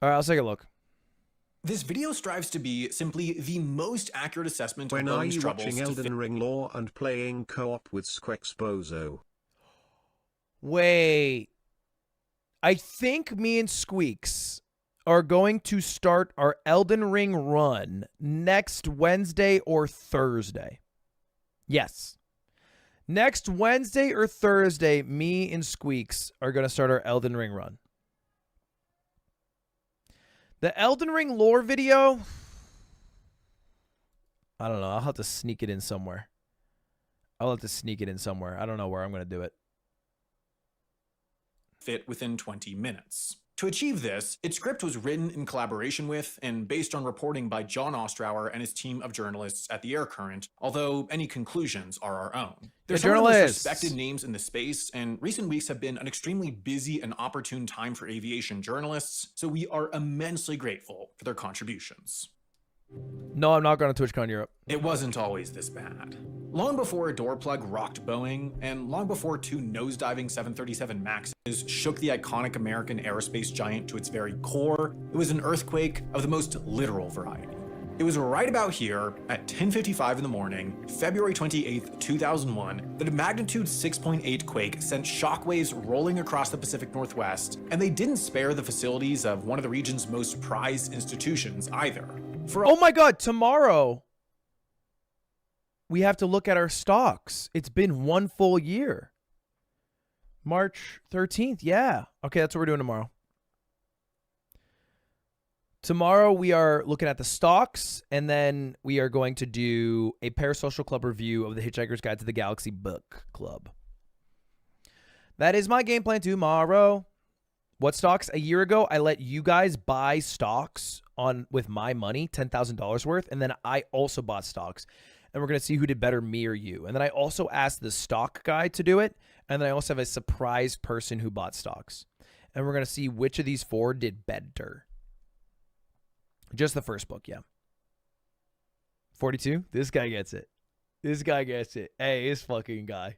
All right, I'll take a look. This video strives to be simply the most accurate assessment When of are Boeing's you troubles. watching Elden Ring Lore and playing co-op with Squexbozo? Wait. I think me and Squeaks are going to start our Elden Ring run next Wednesday or Thursday. Yes. Next Wednesday or Thursday, me and Squeaks are going to start our Elden Ring run. The Elden Ring lore video, I don't know. I'll have to sneak it in somewhere. I don't know where I'm going to do it. Fit within 20 minutes. To achieve this, its script was written in collaboration with and based on reporting by John Ostrower and his team of journalists at the Air Current, although any conclusions are our own. There's some of the most respected names in the space, and recent weeks have been an extremely busy and opportune time for aviation journalists, so we are immensely grateful for their contributions. No, I'm not going to TwitchCon Europe. It wasn't always this bad. Long before a door plug rocked Boeing, and long before two nosediving 737 MAXs shook the iconic American aerospace giant to its very core, it was an earthquake of the most literal variety. It was right about here, at 10:55 in the morning, February 28th, 2001, that a magnitude 6.8 quake sent shockwaves rolling across the Pacific Northwest, and they didn't spare the facilities of one of the region's most prized institutions either. Oh my God, tomorrow we have to look at our stocks. It's been one full year. March 13th, yeah. Okay, that's what we're doing tomorrow. Tomorrow we are looking at the stocks, and then we are going to do a Parasocial Club review of the Hitchhiker's Guide to the Galaxy book club. That is my game plan tomorrow. What stocks? A year ago, I let you guys buy stocks with my money, $10,000 worth, and then I also bought stocks. And we're going to see who did better, me or you. And then I also asked the stock guy to do it, and then I also have a surprise person who bought stocks. And we're going to see which of these four did better. Just the first book, yeah. 42? This guy gets it. This guy gets it. Hey, this fucking guy.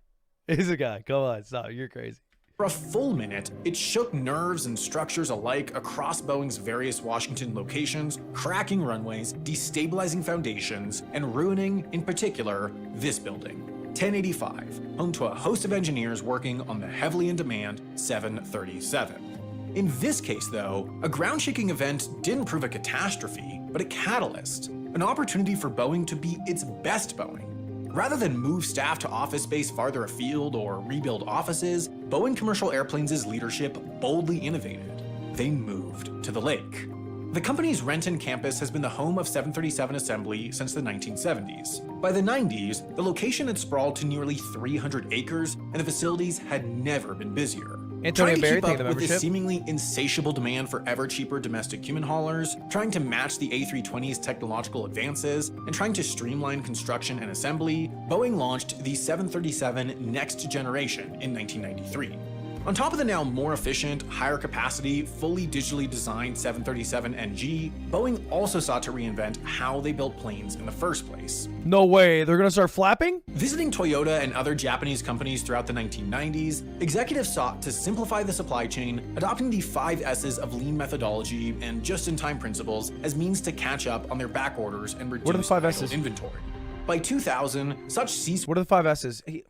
He's a guy. Come on, stop. You're crazy. For a full minute, it shook nerves and structures alike across Boeing's various Washington locations, cracking runways, destabilizing foundations, and ruining, in particular, this building. 1085, home to a host of engineers working on the heavily in-demand 737. In this case, though, a ground-shaking event didn't prove a catastrophe, but a catalyst, an opportunity for Boeing to be its best Boeing. Rather than move staff to office space farther afield or rebuild offices, Boeing Commercial Airplanes' leadership boldly innovated. They moved to the lake. The company's Renton campus has been the home of 737 assembly since the 1970s. By the 90s, the location had sprawled to nearly 300 acres, and the facilities had never been busier. Antonio Trying to Barry, keep thank up you for the with this membership. seemingly insatiable demand for ever cheaper domestic human haulers, trying to match the A320's technological advances, and trying to streamline construction and assembly, Boeing launched the 737 Next Generation in 1993. On top of the now more efficient, higher capacity, fully digitally designed 737 NG, Boeing also sought to reinvent how they built planes in the first place. No way. They're going to start flapping? Visiting Toyota and other Japanese companies throughout the 1990s, executives sought to simplify the supply chain, adopting the 5 S's of lean methodology and just-in-time principles as means to catch up on their back orders and reduce What are the 5 idle S's? inventory. By 2000, such cease. What are the 5 S's? Hey,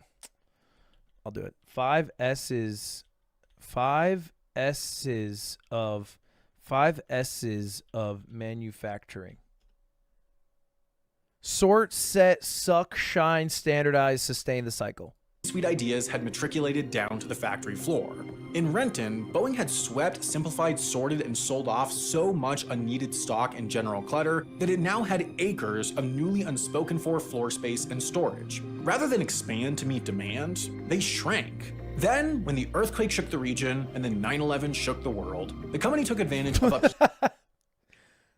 I'll do it. 5 S's. 5 S's of manufacturing. Sort, set, suck, shine, standardize, sustain the cycle. Suite ideas had matriculated down to the factory floor. In Renton, Boeing had swept, simplified, sorted, and sold off so much unneeded stock and general clutter that it now had acres of newly unspoken for floor space and storage. Rather than expand to meet demand, they shrank. Then, when the earthquake shook the region and then 9/11 shook the world, the company took advantage of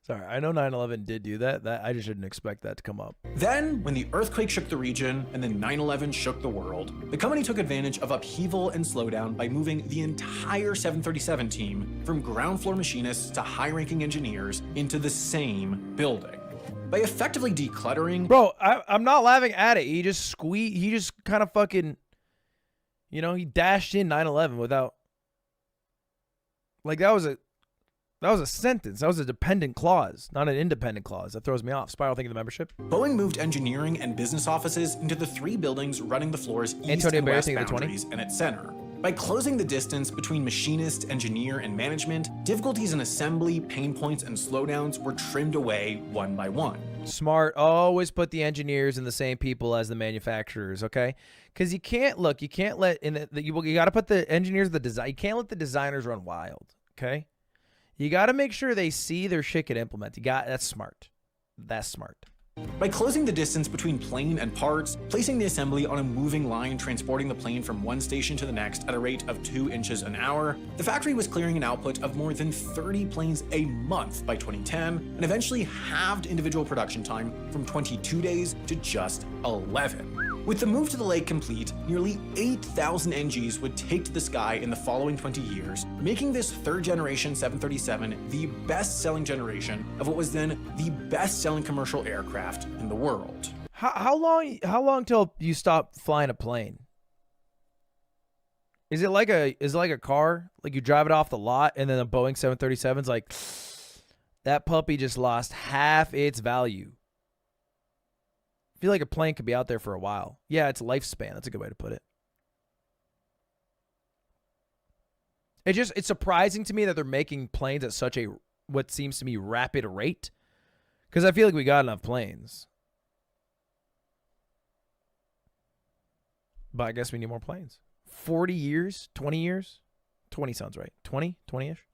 Sorry, I know 9/11 did do that. I just didn't expect that to come up. Then, when the earthquake shook the region and then 9/11 shook the world, the company took advantage of upheaval and slowdown by moving the entire 737 team from ground floor machinists to high-ranking engineers into the same building. By effectively decluttering... Bro, I'm not laughing at it. He just kind of fucking, he dashed in 9/11 without... Like, that was That was a sentence. That was a dependent clause, not an independent clause. That throws me off. Spiral, thank you for the membership. Boeing moved engineering and business offices into the 3 buildings running the floor's east Antonio and Barry, west thank you for the 20. boundaries and its center. By closing the distance between machinist, engineer, and management, difficulties in assembly, pain points, and slowdowns were trimmed away one by one. Smart. Always put the engineers and the same people as the manufacturers, okay? Because you can't let you got to put the engineers, the design. You can't let the designers run wild, okay? You got to make sure they see their shit get implemented. That's smart. That's smart. By closing the distance between plane and parts, placing the assembly on a moving line transporting the plane from one station to the next at a rate of 2 inches an hour, the factory was clearing an output of more than 30 planes a month by 2010, and eventually halved individual production time from 22 days to just 11. With the move to the lake complete, nearly 8,000 NGs would take to the sky in the following 20 years, making this 3rd generation 737 the best-selling generation of what was then the best-selling commercial aircraft in the world. How long till you stop flying a plane? Is it like a car? Like you drive it off the lot and then a Boeing 737's like, that puppy just lost half its value. I feel like a plane could be out there for a while. Yeah, it's lifespan. That's a good way to put it. It's surprising to me that they're making planes at such a, what seems to me, rapid rate. Because I feel like we got enough planes. But I guess we need more planes. 40 years? 20 years? 20 sounds right. 20? 20-ish?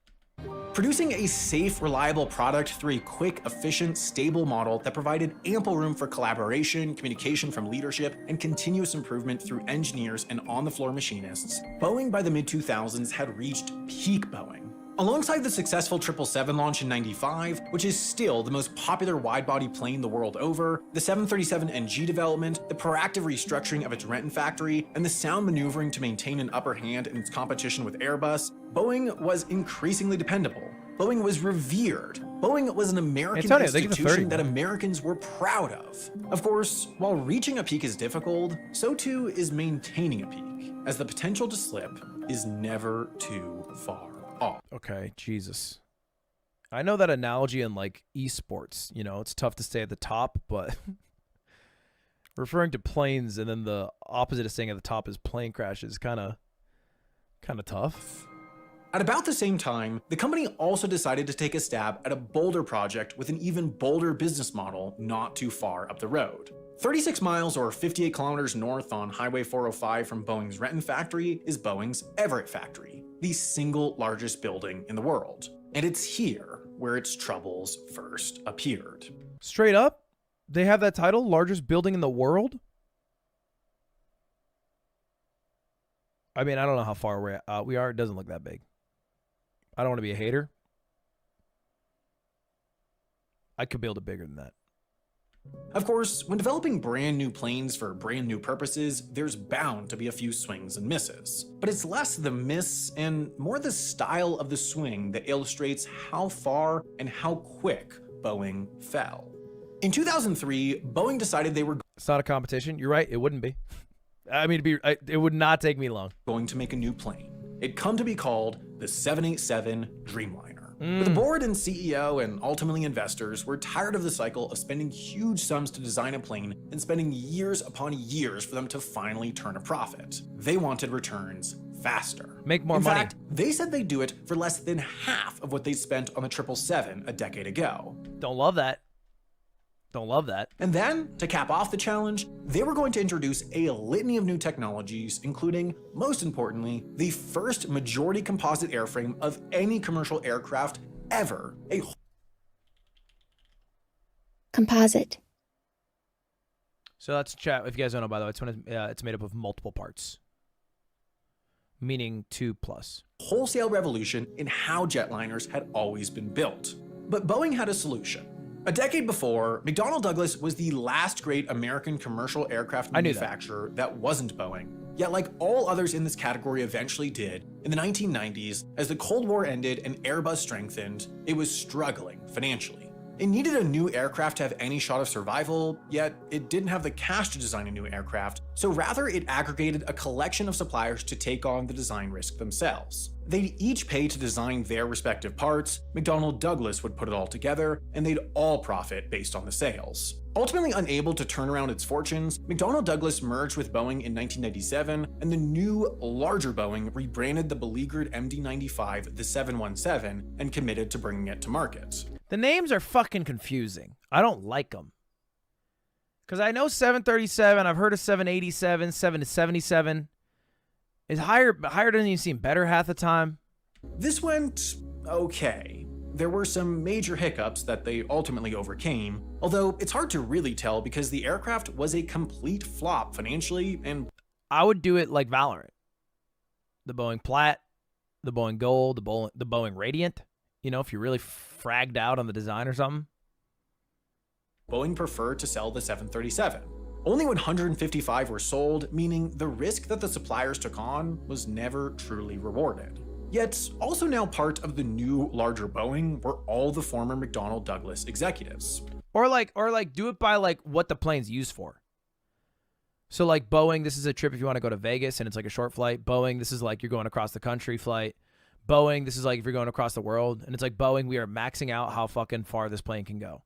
Producing a safe, reliable product through a quick, efficient, stable model that provided ample room for collaboration, communication from leadership, and continuous improvement through engineers and on-the-floor machinists, Boeing by the mid-2000s had reached peak Boeing. Alongside the successful 777 launch in '95, which is still the most popular wide-body plane the world over, the 737 NG development, the proactive restructuring of its Renton factory, and the sound maneuvering to maintain an upper hand in its competition with Airbus, Boeing was increasingly dependable. Boeing was revered. Boeing was an American institution that Americans were proud of. Of course, while reaching a peak is difficult, so too is maintaining a peak, as the potential to slip is never too far. Okay, Jesus. I know that analogy in like esports, it's tough to stay at the top, but referring to planes and then the opposite of staying at the top is plane crashes, kind of tough. At about the same time, the company also decided to take a stab at a bolder project with an even bolder business model not too far up the road. 36 miles or 58 kilometers north on Highway 405 from Boeing's Renton factory is Boeing's Everett factory, the single largest building in the world. And it's here where its troubles first appeared. Straight up? They have that title, largest building in the world? I mean, I don't know how far we are. It doesn't look that big. I don't want to be a hater. I could build it bigger than that. Of course, when developing brand new planes for brand new purposes, there's bound to be a few swings and misses. But it's less the miss and more the style of the swing that illustrates how far and how quick Boeing fell. In 2003, Boeing decided they were It's not a competition. You're right. It wouldn't be. I mean, it would not take me long. Going to make a new plane. It'd come to be called the 787 Dreamliner. But the board and CEO and ultimately investors were tired of the cycle of spending huge sums to design a plane and spending years upon years for them to finally turn a profit. They wanted returns faster. Make more money. In fact, they said they'd do it for less than half of what they spent on the 777 a decade ago. Don't love that. Don't love that. And then, to cap off the challenge, they were going to introduce a litany of new technologies, including, most importantly, the first majority composite airframe of any commercial aircraft ever. Composite. So that's chat. If you guys don't know, by the way, it's made up of multiple parts, meaning 2+. Wholesale revolution in how jetliners had always been built. But Boeing had a solution. A decade before, McDonnell Douglas was the last great American commercial aircraft manufacturer that wasn't Boeing. Yet like all others in this category eventually did, in the 1990s, as the Cold War ended and Airbus strengthened, it was struggling financially. It needed a new aircraft to have any shot of survival, yet it didn't have the cash to design a new aircraft, so rather it aggregated a collection of suppliers to take on the design risk themselves. They'd each pay to design their respective parts, McDonnell Douglas would put it all together, and they'd all profit based on the sales. Ultimately unable to turn around its fortunes, McDonnell Douglas merged with Boeing in 1997, and the new, larger Boeing rebranded the beleaguered MD-95 the 717 and committed to bringing it to market. The names are fucking confusing. I don't like them. Because I know 737, I've heard of 787, 777. Is higher doesn't even seem better half the time. This went okay. There were some major hiccups that they ultimately overcame, although it's hard to really tell because the aircraft was a complete flop financially and... I would do it like Valorant. The Boeing Plat, the Boeing Gold, the Boeing Radiant. You know, if you're really fragged out on the design or something. Boeing preferred to sell the 737. Only 155 were sold, meaning the risk that the suppliers took on was never truly rewarded. Yet, also now part of the new, larger Boeing were all the former McDonnell Douglas executives. Or like do it by like what the plane's used for. So like Boeing, this is a trip if you want to go to Vegas and it's like a short flight. Boeing, this is like you're going across the country flight. Boeing, this is like if you're going across the world. And it's like Boeing, we are maxing out how fucking far this plane can go.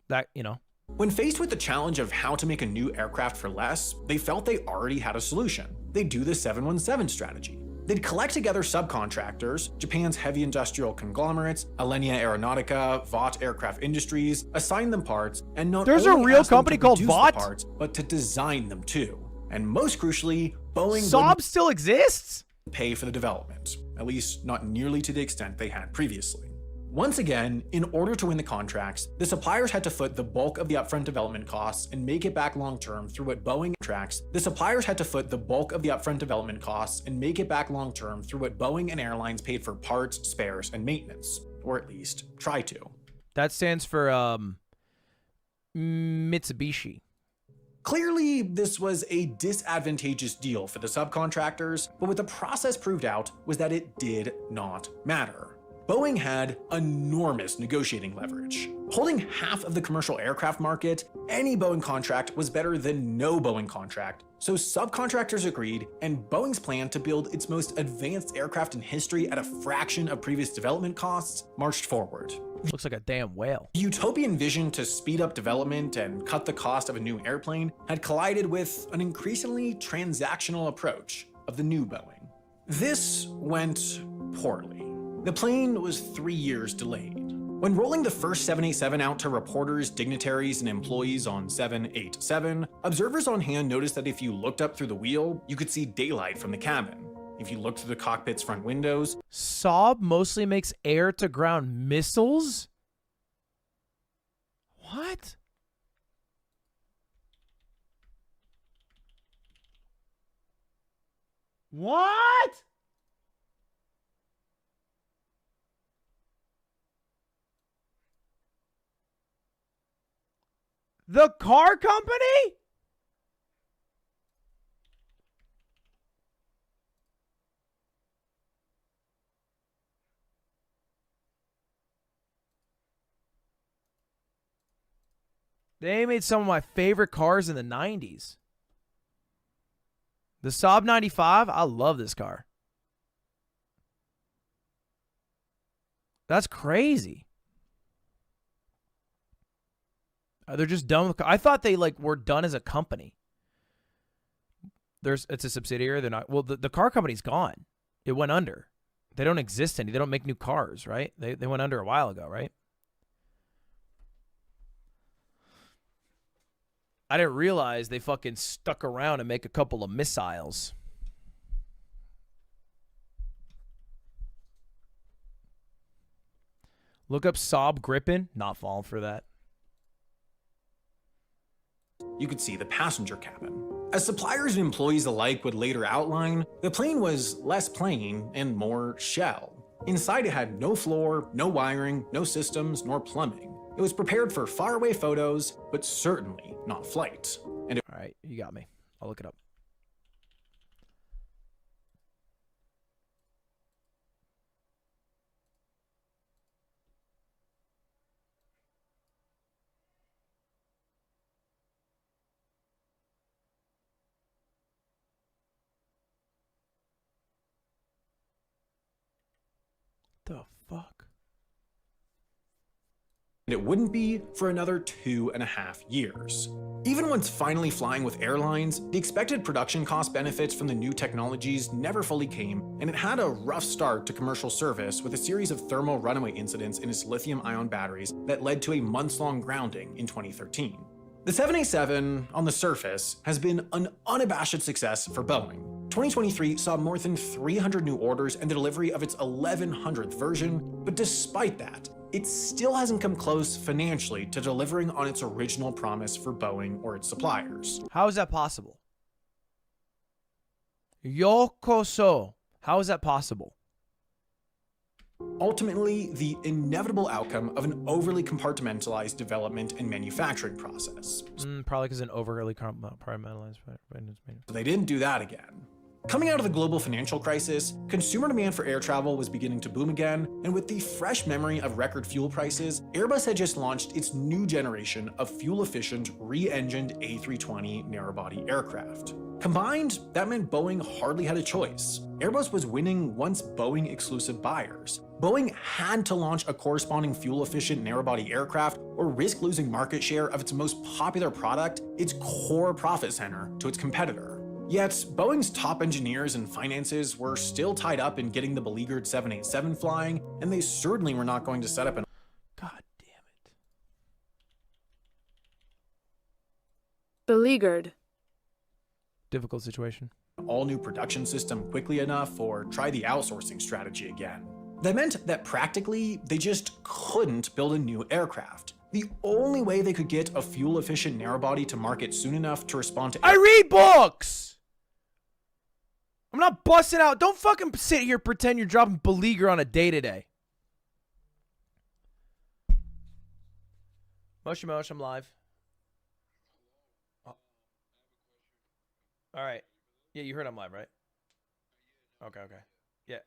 That, you know. When faced with the challenge of how to make a new aircraft for less, they felt they already had a solution. They'd do the 717 strategy. They'd collect together subcontractors, Japan's heavy industrial conglomerates, Alenia Aeronautica, Vought Aircraft Industries, assign them parts, and not There's only a real ask them company to called produce the Vought? parts, but to design them too. And most crucially, Boeing Saab wouldn't still exists? pay for the development, at least not nearly to the extent they had previously. Once again, in order to win the contracts, the suppliers had to foot the bulk of the upfront development costs and make it back long-term through what Boeing contracts. The suppliers had to foot the bulk of the upfront development costs and make it back long-term through what Boeing and airlines paid for parts, spares, and maintenance, or at least try to. That stands for Mitsubishi. Clearly, this was a disadvantageous deal for the subcontractors, but what the process proved out was that it did not matter. Boeing had enormous negotiating leverage. Holding half of the commercial aircraft market, any Boeing contract was better than no Boeing contract. So subcontractors agreed, and Boeing's plan to build its most advanced aircraft in history at a fraction of previous development costs marched forward. Looks like a damn whale. The utopian vision to speed up development and cut the cost of a new airplane had collided with an increasingly transactional approach of the new Boeing. This went poorly. The plane was 3 years delayed. When rolling the first 787 out to reporters, dignitaries, and employees on 787, observers on hand noticed that if you looked up through the wheel, you could see daylight from the cabin. If you looked through the cockpit's front windows, Saab mostly makes air-to-ground missiles? What? What? The car company? They made some of my favorite cars in the 90s. The Saab 95, I love this car. That's crazy. They're just done with. I thought they like were done as a company. It's a subsidiary. They're not. Well, the car company's gone. It went under. They don't exist any. They don't make new cars, right? They went under a while ago, right? I didn't realize they fucking stuck around and make a couple of missiles. Look up Saab Gripen. Not falling for that. you could see the passenger cabin. As suppliers and employees alike would later outline, the plane was less plane and more shell. Inside it had no floor, no wiring, no systems, nor plumbing. It was prepared for faraway photos, but certainly not flight. And All right, you got me. I'll look it up. the fuck? And it wouldn't be for another 2.5 years. Even once finally flying with airlines, the expected production cost benefits from the new technologies never fully came, and it had a rough start to commercial service with a series of thermal runaway incidents in its lithium-ion batteries that led to a months-long grounding in 2013. The 787, on the surface, has been an unabashed success for Boeing. 2023 saw more than 300 new orders and the delivery of its 1100th version, but despite that, it still hasn't come close financially to delivering on its original promise for Boeing or its suppliers. How is that possible? Yokoso. How is that possible? Ultimately, the inevitable outcome of an overly compartmentalized development and manufacturing process. Probably because an overly compartmentalized. So they didn't do that again. Coming out of the global financial crisis, consumer demand for air travel was beginning to boom again, and with the fresh memory of record fuel prices, Airbus had just launched its new generation of fuel-efficient, re-engined A320 narrow-body aircraft. Combined, that meant Boeing hardly had a choice. Airbus was winning once Boeing-exclusive buyers. Boeing had to launch a corresponding fuel-efficient narrow-body aircraft or risk losing market share of its most popular product, its core profit center, to its competitor. Yet, Boeing's top engineers and finances were still tied up in getting the beleaguered 787 flying, and they certainly were not going to set up an God damn it. Beleaguered. Difficult situation. all-new production system quickly enough or try the outsourcing strategy again. That meant that practically, they just couldn't build a new aircraft. The only way they could get a fuel-efficient narrowbody to market soon enough to respond to— I read books! I'm not busting out. Don't fucking sit here pretend you're dropping beleaguer on a day-to-day. Mosh, I'm live. Oh. All right. Yeah, you heard I'm live, right? Okay. Yeah.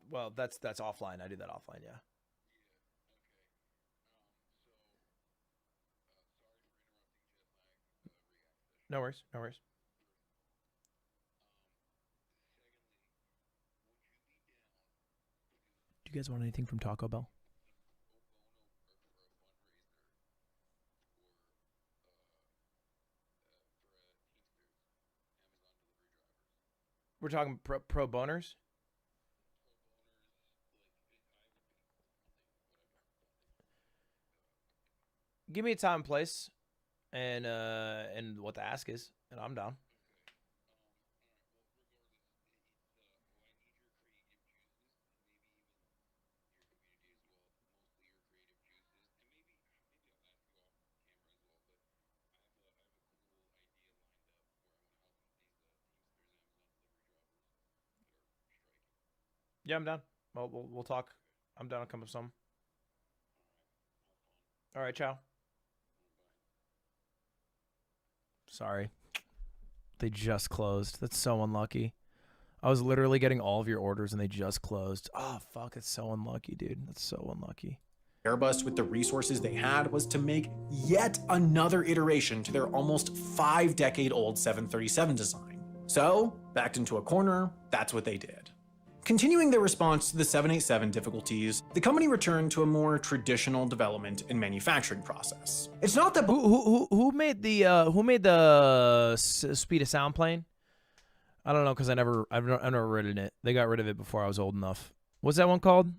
Well, that's offline. I do that offline, yeah. No worries. Do you guys want anything from Taco Bell? We're talking pro boners? Give me a time and place and what the ask is, and I'm down. Yeah, I'm down. Well, we'll talk. I'm down to come up with something. All right, ciao. Sorry. They just closed. That's so unlucky. I was literally getting all of your orders and they just closed. Oh, fuck. It's so unlucky, dude. That's so unlucky. Airbus, with the resources they had, was to make yet another iteration to their almost 5-decade-old 737 design. So, backed into a corner, that's what they did. Continuing their response to the 787 difficulties, the company returned to a more traditional development and manufacturing process. It's not that— Who made the speed of sound plane? I don't know because I've never ridden it. They got rid of it before I was old enough. What's that one called?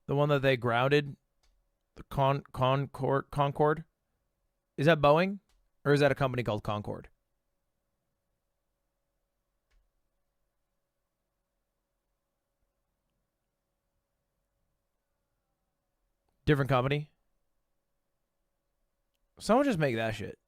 The one that they grounded? The Concorde? Is that Boeing? Or is that a company called Concorde? Different company? Someone just make that shit.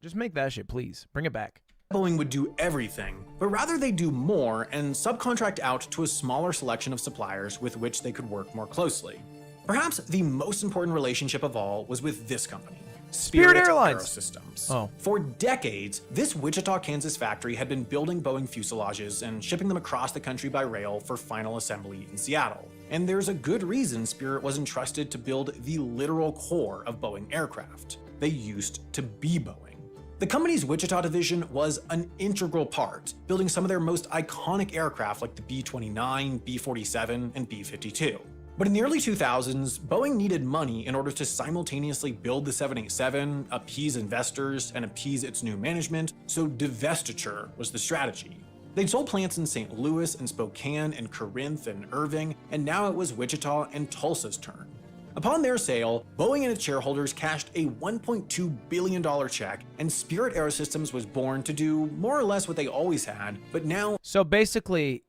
Just make that shit, please. Bring it back. Boeing would do everything, but rather they do more and subcontract out to a smaller selection of suppliers with which they could work more closely. Perhaps the most important relationship of all was with this company, Spirit Airlines Aerosystems. Oh. For decades, this Wichita, Kansas factory had been building Boeing fuselages and shipping them across the country by rail for final assembly in Seattle. And there's a good reason Spirit was entrusted to build the literal core of Boeing aircraft. They used to be Boeing. The company's Wichita division was an integral part, building some of their most iconic aircraft like the B-29, B-47, and B-52. But in the early 2000s, Boeing needed money in order to simultaneously build the 787, appease investors, and appease its new management, so divestiture was the strategy. They'd sold plants in St. Louis and Spokane and Corinth and Irving, and now it was Wichita and Tulsa's turn. Upon their sale, Boeing and its shareholders cashed a $1.2 billion check, and Spirit Aerosystems was born to do more or less what they always had, but now... So basically,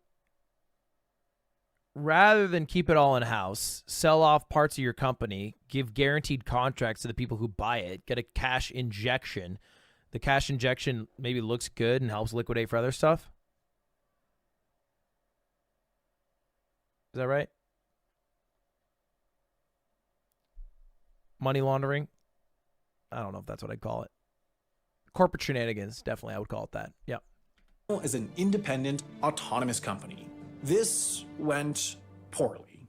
rather than keep it all in-house, sell off parts of your company, give guaranteed contracts to the people who buy it, get a cash injection. The cash injection maybe looks good and helps liquidate for other stuff. Is that right? Money laundering? I don't know if that's what I'd call it. Corporate shenanigans, definitely I would call it that. Yeah. As an independent, autonomous company. This went poorly.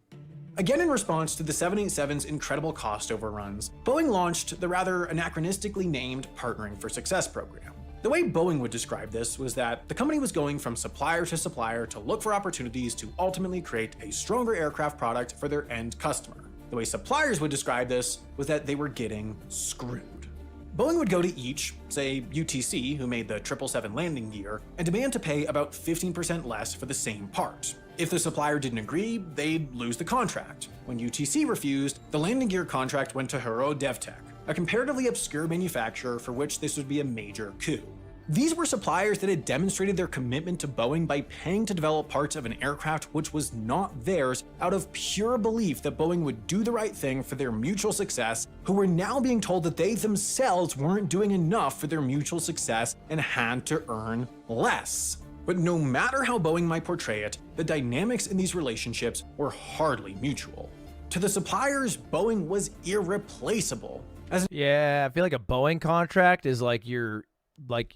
Again, in response to the 787's incredible cost overruns, Boeing launched the rather anachronistically named Partnering for Success program. The way Boeing would describe this was that the company was going from supplier to look for opportunities to ultimately create a stronger aircraft product for their end customer. The way suppliers would describe this was that they were getting screwed. Boeing would go to each, say UTC, who made the 777 landing gear, and demand to pay about 15% less for the same part. If the supplier didn't agree, they'd lose the contract. When UTC refused, the landing gear contract went to Hero DevTech, a comparatively obscure manufacturer for which this would be a major coup. These were suppliers that had demonstrated their commitment to Boeing by paying to develop parts of an aircraft which was not theirs out of pure belief that Boeing would do the right thing for their mutual success, who were now being told that they themselves weren't doing enough for their mutual success and had to earn less. But no matter how Boeing might portray it, the dynamics in these relationships were hardly mutual. To the suppliers, Boeing was irreplaceable. Yeah, I feel like a Boeing contract is like your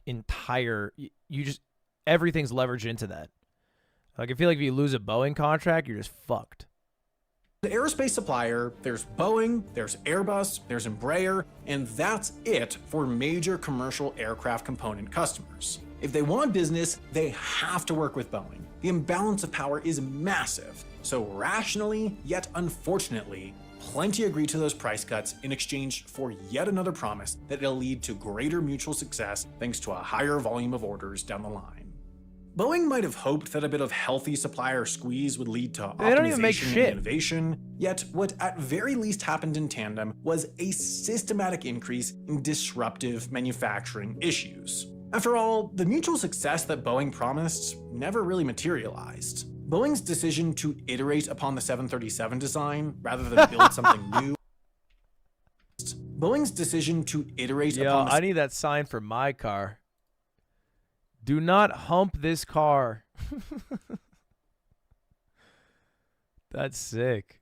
entire, you just, everything's leveraged into that. Like, I feel like if you lose a Boeing contract, you're just fucked. The aerospace supplier, there's Boeing, there's Airbus, there's Embraer, and that's it for major commercial aircraft component customers. If they want business, they have to work with Boeing. The imbalance of power is massive. So rationally, yet unfortunately, plenty agree to those price cuts in exchange for yet another promise that it'll lead to greater mutual success thanks to a higher volume of orders down the line. Boeing might have hoped that a bit of healthy supplier squeeze would lead to optimization and innovation, yet what at very least happened in tandem was a systematic increase in disruptive manufacturing issues. After all, the mutual success that Boeing promised never really materialized. Boeing's decision to iterate upon the 737 design rather than build something new. Boeing's decision to iterate upon the... I need that sign for my car. Do not hump this car. That's sick.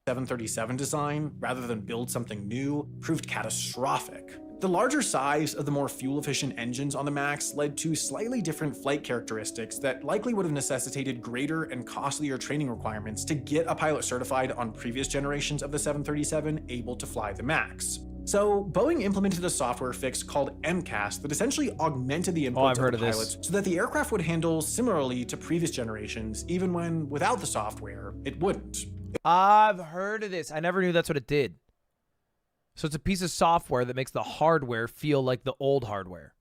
737 design rather than build something new proved catastrophic. The larger size of the more fuel-efficient engines on the MAX led to slightly different flight characteristics that likely would have necessitated greater and costlier training requirements to get a pilot certified on previous generations of the 737 able to fly the MAX. So Boeing implemented a software fix called MCAS that essentially augmented the inputs of the pilots so that the aircraft would handle similarly to previous generations, even when without the software, it wouldn't. I've heard of this. I never knew that's what it did. So it's a piece of software that makes the hardware feel like the old hardware.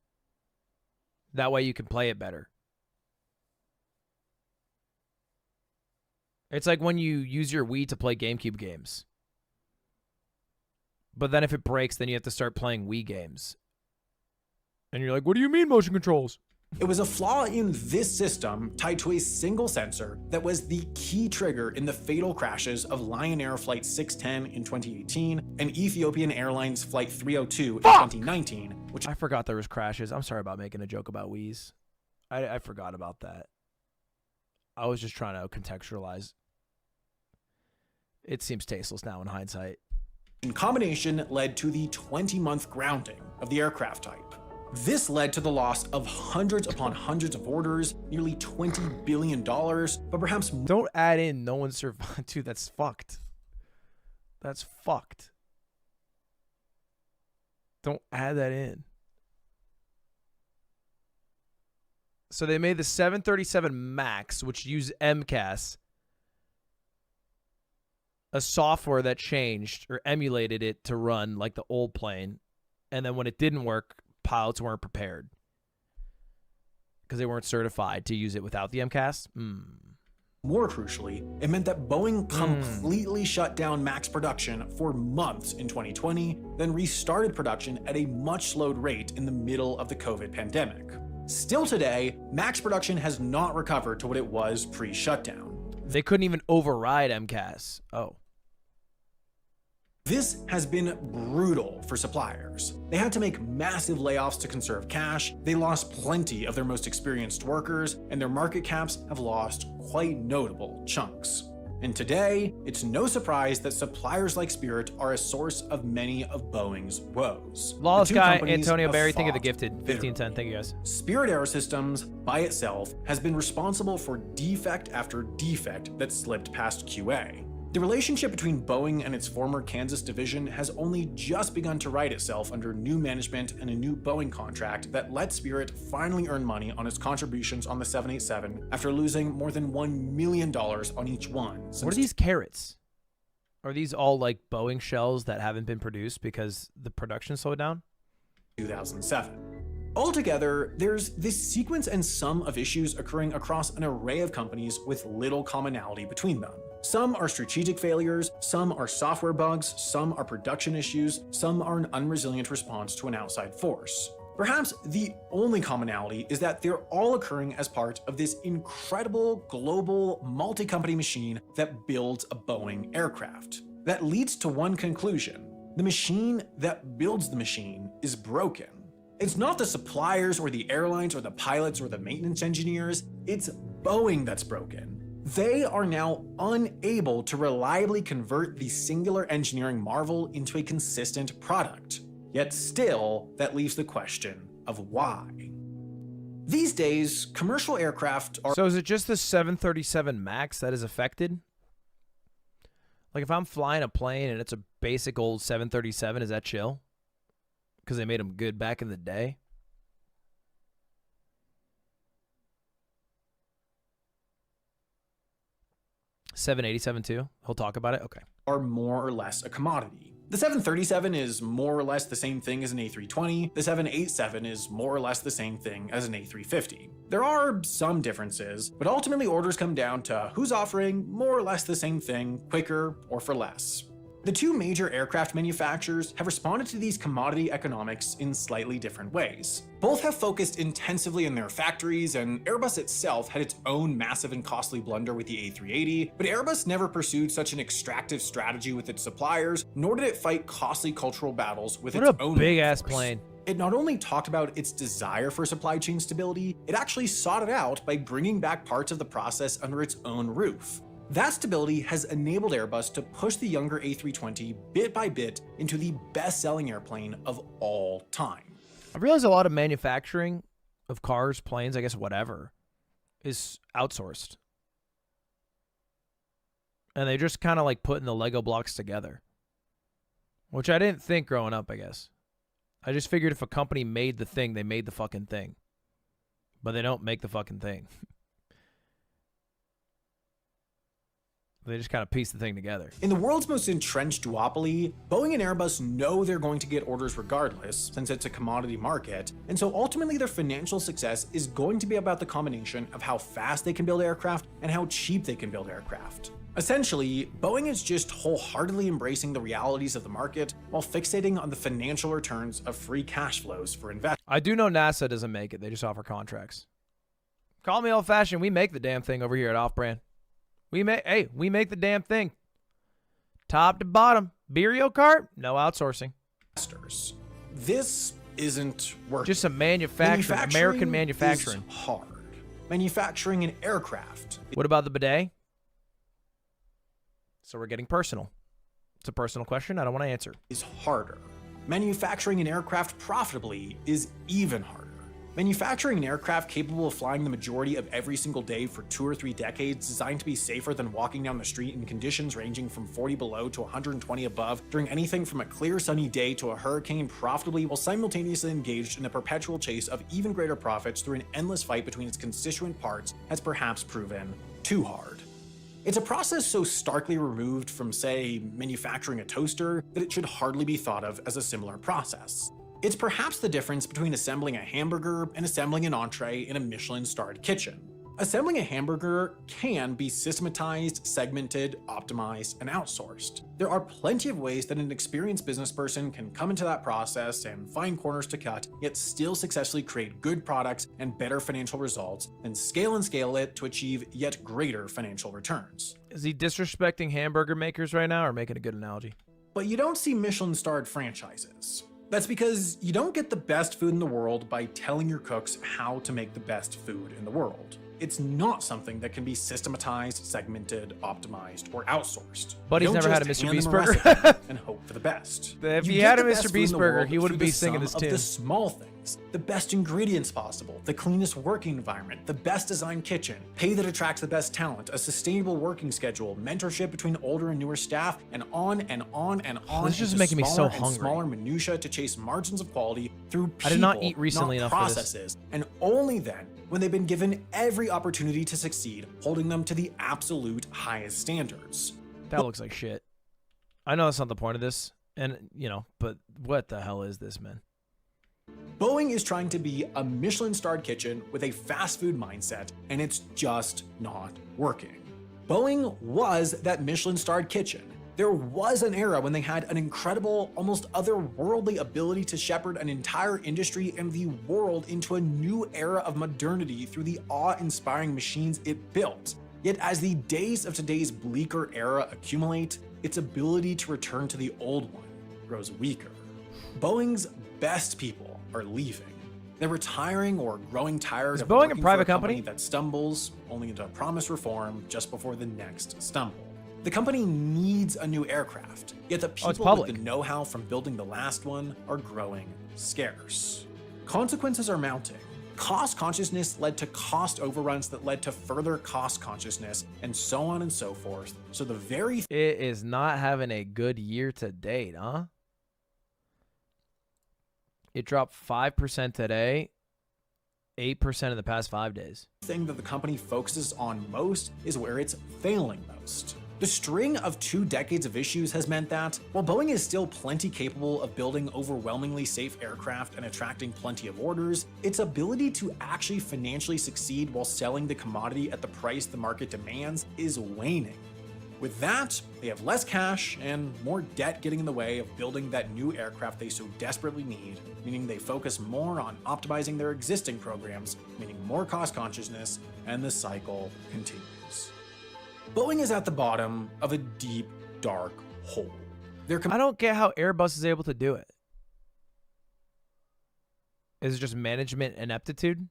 That way you can play it better. It's like when you use your Wii to play GameCube games. But then if it breaks, then you have to start playing Wii games. And you're like, what do you mean motion controls? It was a flaw in this system tied to a single sensor that was the key trigger in the fatal crashes of Lion Air Flight 610 in 2018 and Ethiopian Airlines Flight 302 in 2019. Which I forgot there was crashes. I'm sorry about making a joke about Wii's. I forgot about that. I was just trying to contextualize. It seems tasteless now in hindsight. in combination led to the 20-month grounding of the aircraft type. This led to the loss of hundreds upon hundreds of orders, nearly $20 billion, but perhaps more. Don't add in no one survived. Dude, that's fucked. That's fucked. Don't add that in. So they made the 737 MAX, which used MCAS, a software that changed or emulated it to run like the old plane. And then when it didn't work, pilots weren't prepared because they weren't certified to use it without the MCAS. More crucially, it meant that Boeing completely shut down MAX production for months in 2020, then restarted production at a much slowed rate in the middle of the COVID pandemic. Still today, MAX production has not recovered to what it was pre-shutdown. They couldn't even override MCAS. Oh. This has been brutal for suppliers. They had to make massive layoffs to conserve cash, they lost plenty of their most experienced workers, and their market caps have lost quite notable chunks. And today, it's no surprise that suppliers like Spirit are a source of many of Boeing's woes. Lawless guy, Antonio Barry, think of the gifted. 1510, thank you guys. Spirit Aerosystems, by itself, has been responsible for defect after defect that slipped past QA. The relationship between Boeing and its former Kansas division has only just begun to right itself under new management and a new Boeing contract that let Spirit finally earn money on its contributions on the 787 after losing more than $1 million on each one. What are these carrots? Are these all like Boeing shells that haven't been produced because the production slowed down? 2007. Altogether, there's this sequence and sum of issues occurring across an array of companies with little commonality between them. Some are strategic failures, some are software bugs, some are production issues, some are an unresilient response to an outside force. Perhaps the only commonality is that they're all occurring as part of this incredible global multi-company machine that builds a Boeing aircraft. That leads to one conclusion: the machine that builds the machine is broken. It's not the suppliers or the airlines or the pilots or the maintenance engineers, it's Boeing that's broken. They are now unable to reliably convert the singular engineering marvel into a consistent product. Yet still, that leaves the question of why. These days, commercial aircraft are— So is it just the 737 MAX that is affected? Like if I'm flying a plane and it's a basic old 737, is that chill? Because they made them good back in the day? $787 too? He'll talk about it? Okay. Are more or less a commodity. The 737 is more or less the same thing as an A320. The 787 is more or less the same thing as an A350. There are some differences, but ultimately orders come down to who's offering more or less the same thing, quicker or for less. The two major aircraft manufacturers have responded to these commodity economics in slightly different ways. Both have focused intensively in their factories, and Airbus itself had its own massive and costly blunder with the A380, but Airbus never pursued such an extractive strategy with its suppliers, nor did it fight costly cultural battles with its own What a big-ass workforce. plane. It not only talked about its desire for supply chain stability, it actually sought it out by bringing back parts of the process under its own roof. That stability has enabled Airbus to push the younger A320 bit by bit into the best-selling airplane of all time. I realize a lot of manufacturing of cars, planes, I guess whatever, is outsourced. And they just kind of like putting the Lego blocks together. Which I didn't think growing up, I guess. I just figured if a company made the thing, they made the fucking thing. But they don't make the fucking thing. They just kind of piece the thing together. In the world's most entrenched duopoly, Boeing and Airbus know they're going to get orders regardless, since it's a commodity market, and so ultimately their financial success is going to be about the combination of how fast they can build aircraft and how cheap they can build aircraft. Essentially, Boeing is just wholeheartedly embracing the realities of the market while fixating on the financial returns of free cash flows for investors. I do know NASA doesn't make it. They just offer contracts. Call me old-fashioned. We make the damn thing over here at Off-Brand. We make the damn thing. Top to bottom. Beerio cart? No outsourcing. This isn't working. Just some manufacturing, American manufacturing. Is hard. Manufacturing an aircraft. What about the bidet? So we're getting personal. It's a personal question I don't want to answer. Is harder. Manufacturing an aircraft profitably is even harder. Manufacturing an aircraft capable of flying the majority of every single day for 2 or 3 decades, designed to be safer than walking down the street in conditions ranging from 40 below to 120 above, during anything from a clear sunny day to a hurricane, profitably while simultaneously engaged in a perpetual chase of even greater profits through an endless fight between its constituent parts, has perhaps proven too hard. It's a process so starkly removed from, say, manufacturing a toaster that it should hardly be thought of as a similar process. It's perhaps the difference between assembling a hamburger and assembling an entree in a Michelin-starred kitchen. Assembling a hamburger can be systematized, segmented, optimized, and outsourced. There are plenty of ways that an experienced business person can come into that process and find corners to cut, yet still successfully create good products and better financial results, and scale it to achieve yet greater financial returns. Is he disrespecting hamburger makers right now or making a good analogy? But you don't see Michelin-starred franchises. That's because you don't get the best food in the world by telling your cooks how to make the best food in the world. It's not something that can be systematized, segmented, optimized, or outsourced. But he's You don't never had a just Mr. hand Beast them a burger. recipe and hope for the best. If You he get had a the best Mr. food in Beast the burger, world he wouldn't through be the singing sum this of tune. the small things, the best ingredients possible, the cleanest working environment, the best designed kitchen, pay that attracts the best talent, a sustainable working schedule, mentorship between older and newer staff, and on and on and on. This is just into making me so smaller and hungry. Smaller minutia to chase margins of quality through people, I did not eat recently not enough for this. processes, and only then, when they've been given every opportunity to succeed, holding them to the absolute highest standards. That looks like shit. I know that's not the point of this, and but what the hell is this, man? Boeing is trying to be a Michelin-starred kitchen with a fast food mindset, and it's just not working. Boeing was that Michelin-starred kitchen. There was an era when they had an incredible, almost otherworldly ability to shepherd an entire industry and the world into a new era of modernity through the awe-inspiring machines it built. Yet as the days of today's bleaker era accumulate, its ability to return to the old one grows weaker. Boeing's best people are leaving. They're retiring or growing tired Is of Boeing a working private for a company company? that stumbles, only to promise reform just before the next stumble. The company needs a new aircraft, yet the it's people with public. the know-how from building the last one are growing scarce. Consequences are mounting. Cost consciousness led to cost overruns that led to further cost consciousness, and so on and so forth. So the very It is not having a good year to date, huh? It dropped 5% today, 8% in the past 5 days. thing that the company focuses on most is where it's failing most. The string of 2 decades of issues has meant that, while Boeing is still plenty capable of building overwhelmingly safe aircraft and attracting plenty of orders, its ability to actually financially succeed while selling the commodity at the price the market demands is waning. With that, they have less cash and more debt getting in the way of building that new aircraft they so desperately need, meaning they focus more on optimizing their existing programs, meaning more cost consciousness, and the cycle continues. Boeing is at the bottom of a deep, dark hole. I don't get how Airbus is able to do it. Is it just management ineptitude?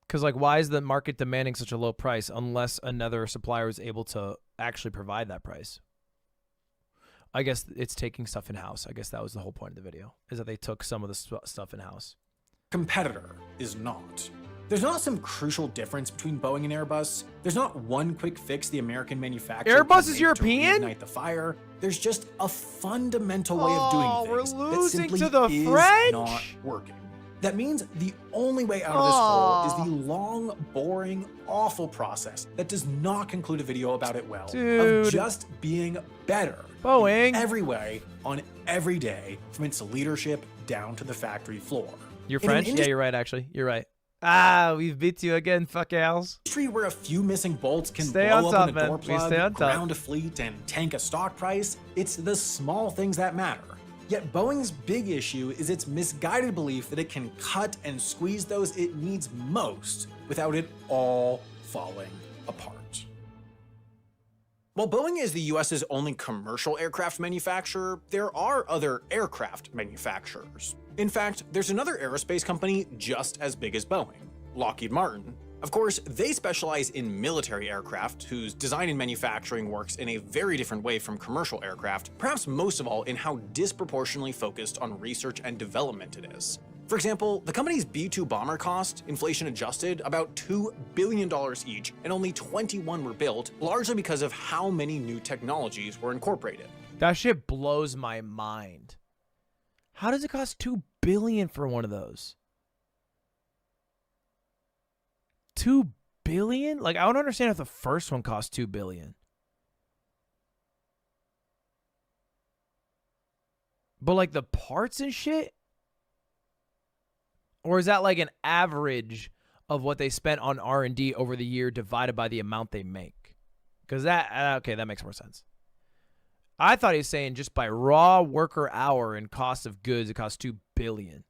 Because, why is the market demanding such a low price unless another supplier is able to actually provide that price? I guess it's taking stuff in-house. I guess that was the whole point of the video, is that they took some of the stuff in-house. Competitor is not. There's not some crucial difference between Boeing and Airbus. There's not one quick fix the American manufacturer Airbus can is make European? to reignite the fire. There's just a fundamental way of doing things we're that losing simply to the is French? not working. That means the only way out of this hole is the long, boring, awful process that does not conclude a video about it well, Dude. of just being better. Boeing. In every way, on every day, from its leadership down to the factory floor. You're In an French? Yeah, you're right, actually. You're right. Ah, we've beat you again, fuck owls. Industry where a few missing bolts can Stay blow on up top, a man. door We plug, stay on top. ground a fleet, and tank a stock price, it's the small things that matter. Yet Boeing's big issue is its misguided belief that it can cut and squeeze those it needs most without it all falling apart. While Boeing is the US's only commercial aircraft manufacturer, there are other aircraft manufacturers. In fact, there's another aerospace company just as big as Boeing, Lockheed Martin. Of course, they specialize in military aircraft, whose design and manufacturing works in a very different way from commercial aircraft, perhaps most of all in how disproportionately focused on research and development it is. For example, the company's B-2 bomber cost, inflation adjusted, about $2 billion each, and only 21 were built, largely because of how many new technologies were incorporated. That shit blows my mind. How does it cost $2 billion for one of those? $2 billion? Like, I don't understand if the first one cost $2 billion. But like the parts and shit? Or is that like an average of what they spent on R&D over the year divided by the amount they make? Because that, okay, that makes more sense. I thought he was saying just by raw worker hour and cost of goods, it costs $2 billion.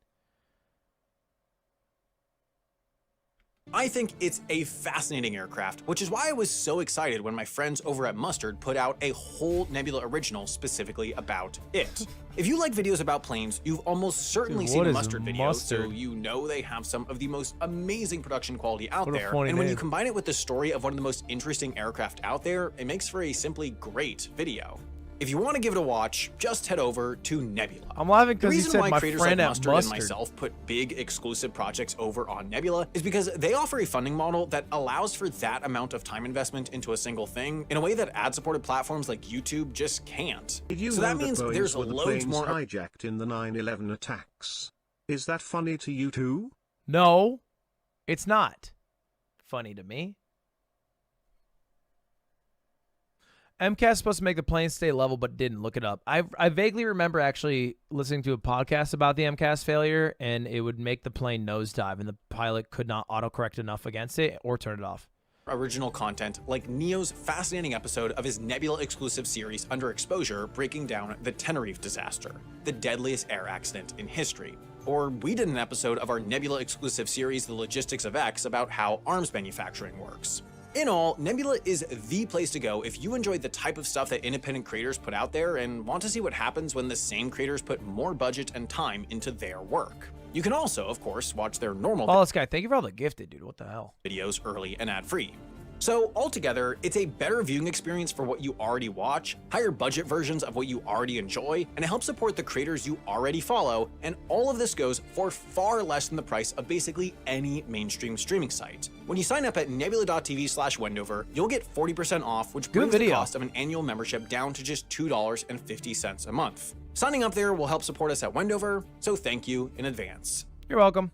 I think it's a fascinating aircraft, which is why I was so excited when my friends over at Mustard put out a whole Nebula original specifically about it. If you like videos about planes, you've almost certainly seen a Mustard video, so you know they have some of the most amazing production quality out there. And when you combine it with the story of one of the most interesting aircraft out there, it makes for a simply great video. If you want to give it a watch, just head over to Nebula. I'm laughing because he said my creators friend like at Mustard Mustard and myself put big exclusive projects over on Nebula is because they offer a funding model that allows for that amount of time investment into a single thing in a way that ad-supported platforms like YouTube just can't. So that means there's loads more hijacked in the 9/11 attacks. Is that funny to you too? No, it's not funny to me. MCAS is supposed to make the plane stay level, but didn't. Look it up. I vaguely remember actually listening to a podcast about the MCAS failure, and it would make the plane nosedive, and the pilot could not autocorrect enough against it or turn it off. Original content, like Neo's fascinating episode of his Nebula exclusive series Under Exposure, breaking down the Tenerife disaster, the deadliest air accident in history. Or we did an episode of our Nebula exclusive series, The Logistics of X, about how arms manufacturing works. In all, Nebula is the place to go if you enjoy the type of stuff that independent creators put out there and want to see what happens when the same creators put more budget and time into their work. You can also, of course, watch their normal this guy, thank you for all the gifted, dude. What the hell? Videos early and ad-free. So altogether, it's a better viewing experience for what you already watch, higher budget versions of what you already enjoy, and it helps support the creators you already follow, and all of this goes for far less than the price of basically any mainstream streaming site. When you sign up at nebula.tv/Wendover, you'll get 40% off, which brings the cost of an annual membership down to just $2.50 a month. Signing up there will help support us at Wendover, so thank you in advance. You're welcome.